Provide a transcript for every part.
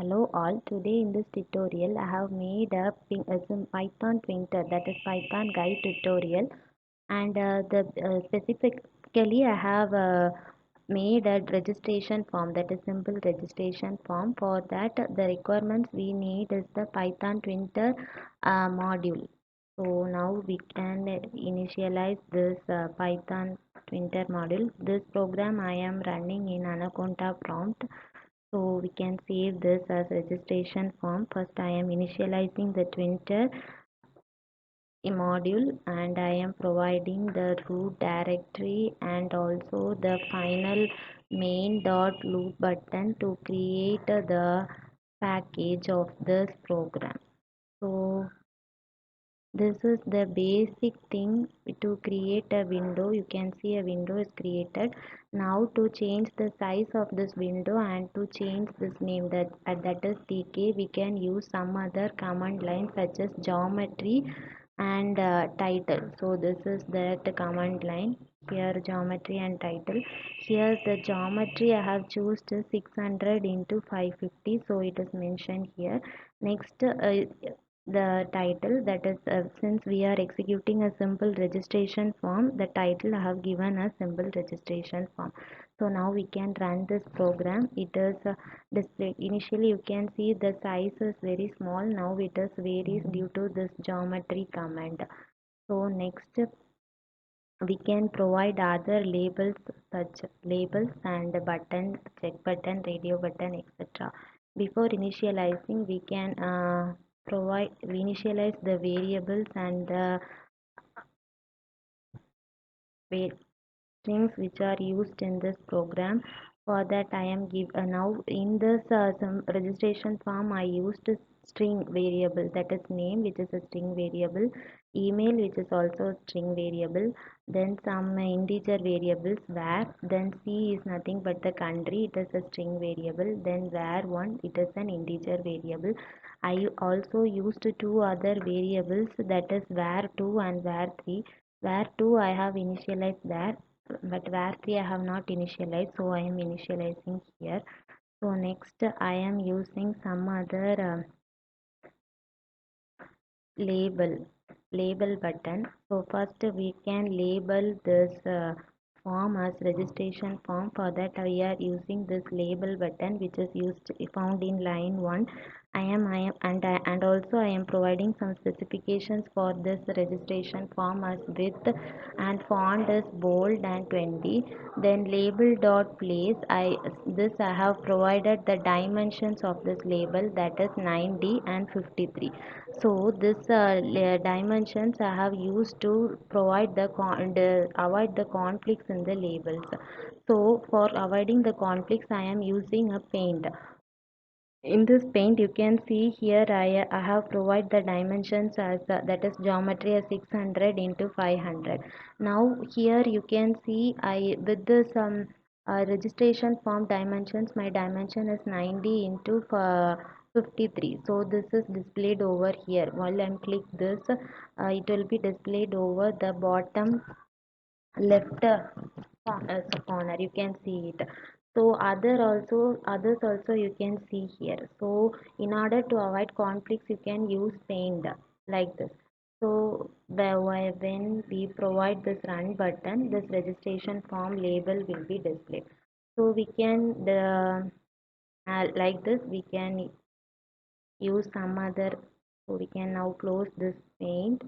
Hello all, today in this tutorial I have made some Python printer, that is Python guide tutorial, and specifically I have made a registration form, that is simple registration form. For that the requirements we need is the Python printer module. So now we can initialize this Python printer module. This program I am running in Anaconda prompt, so we can save this as registration form. First I am initializing the Twitter module, and I am providing the root directory and also the final main.loop button to create the package of this program. So this is the basic thing to create a window. You can see a window is created. Now to change the size of this window and to change this name, that is tk, we can use some other command line such as geometry and title. So this is that command line. Here geometry and title. Here the geometry I have chosen 600 into 550, so it is mentioned here. Next the title, that is since we are executing a simple registration form, the title I have given a simple registration form. So now we can run this program. It is displayed. Initially you can see the size is very small. Now it is varies due to this geometry command. So next we can provide other labels such labels and button, check button, radio button, etc. Before initializing we can we initialize the variables and the strings which are used in this program. For that I am give now in this some registration form I used string variable, that is name, which is a string variable, email, which is also a string variable, then some integer variables where, then c is nothing but the country, it is a string variable, then var1, it is an integer variable. I also used two other variables, that is var2 and var3. Var2 I have initialized there, but var3 I have not initialized, so I am initializing here. So next I am using some other label button. So first we can label this form as registration form. For that we are using this label button, which is used found in line 1. And also I am providing some specifications for this registration form as width and font is bold and 20. Then label dot place, I have provided the dimensions of this label, that is 90 and 53. So this dimensions I have used to provide avoid the conflicts in the labels. So for avoiding the conflicts I am using a paint. In this paint you can see here I have provided the dimensions as that is geometry as 600 into 500. Now here you can see I with this registration form dimensions, my dimension is 90 into 53. So this is displayed over here. While I click this, it will be displayed over the bottom left corner, you can see it. So others also you can see here. So in order to avoid conflicts you can use paint like this. So when we provide this run button, this registration form label will be displayed. So we can like this we can use some other. So we can now close this paint.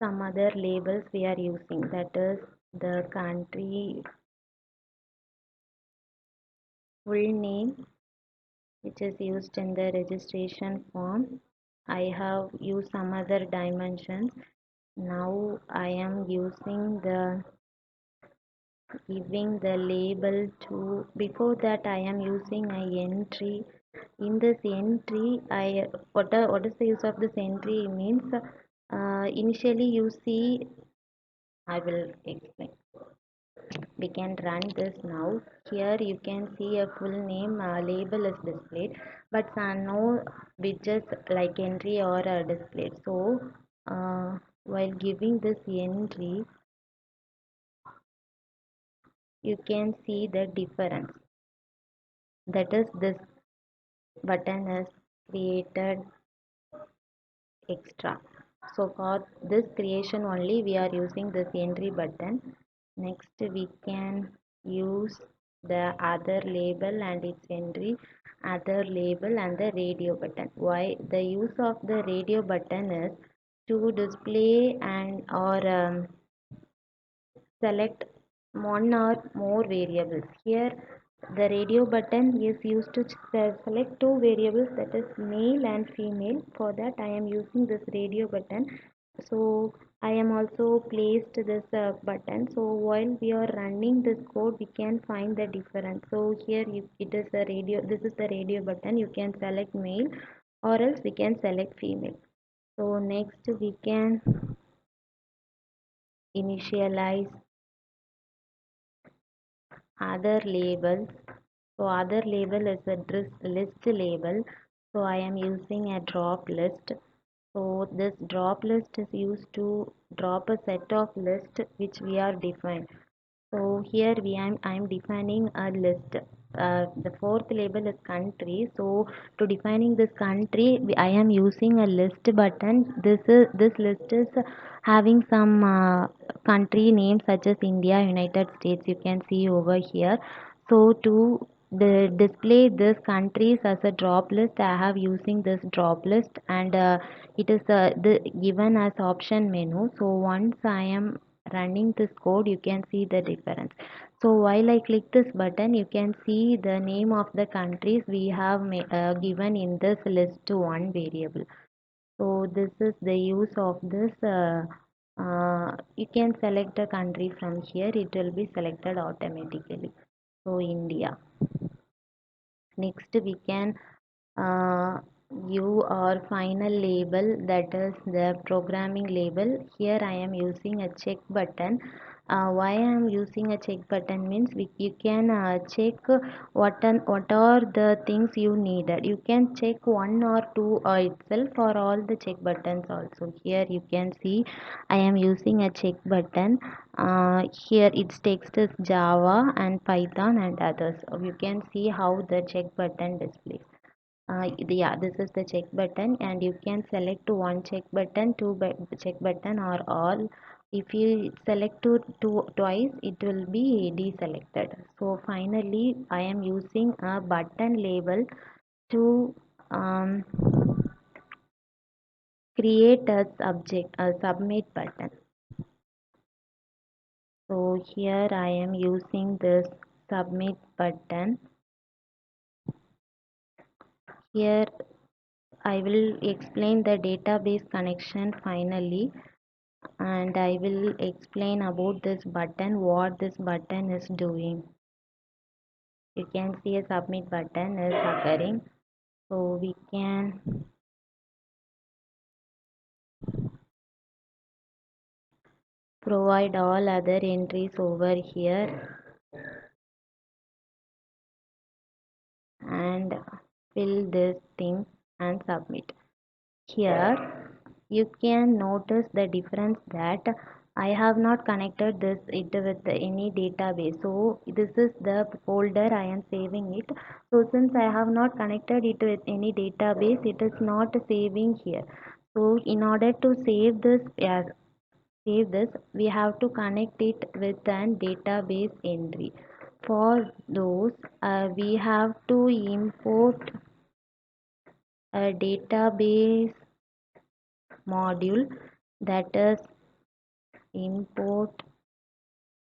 Some other labels we are using, that is the country full name, which is used in the registration form. I have used some other dimensions. Now I am using the giving the label to. Before that I am using a entry. In this entry what is the use of this entry means, initially you see, I will explain. We can run this now. Here you can see a full name label is displayed, but no widgets like entry or displayed. So uh, while giving this entry you can see the difference. That is, this button is created extra. So for this creation only we are using this entry button. Next we can use the other label and its entry, other label and the radio button. Why the use of the radio button is to display and or select one or more variables. Here the radio button is used to select two variables, that is male and female. For that I am using this radio button. So I am also placed this button. So while we are running this code we can find the difference. So here it is a radio, this is the radio button. You can select male or else we can select female. So next we can initialize other labels. So other label is a list label. So I am using a drop list. So this drop list is used to drop a set of list which we are defined. So here I'm defining a list. The fourth label is country. So to defining this country, I am using a list button. This list is having some country names such as India, United States. You can see over here. So to display this countries as a drop list, I have using this drop list, and it is given as option menu. So once I am running this code you can see the difference. So while I click this button you can see the name of the countries we have given in this list one variable. So this is the use of this you can select a country from here, it will be selected automatically. So India. Next we can uh, view our final label, that is the programming label. Here I am using a check button. Why I am using a check button means you can check what are the things you needed. You can check one or two itself for all the check buttons also. Here you can see I am using a check button. Here its text is Java and Python and others. You can see how the check button displays. Yeah, this is the check button, and you can select one check button, check button, or all. If you select twice it will be deselected. So finally I am using a button label to um, create a submit button. So here I am using this submit button. Here I will explain the database connection finally, and I will explain about this button, what this button is doing. You can see a submit button is occurring. So we can provide all other entries over here and fill this thing and submit. Here you can notice the difference that I have not connected it with any database. So this is the folder I am saving it. So since I have not connected it with any database, it is not saving here. So in order to save this, we have to connect it with an database entry. For those, we have to import a database module, that is import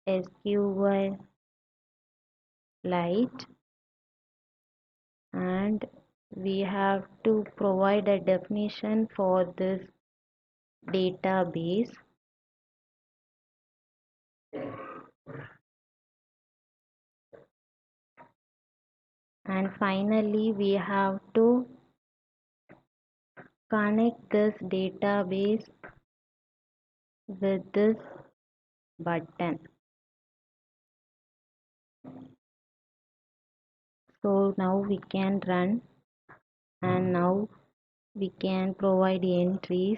SQLite, and we have to provide a definition for this database. And finally we have to connect this database with this button. So now we can run, and now we can provide entries.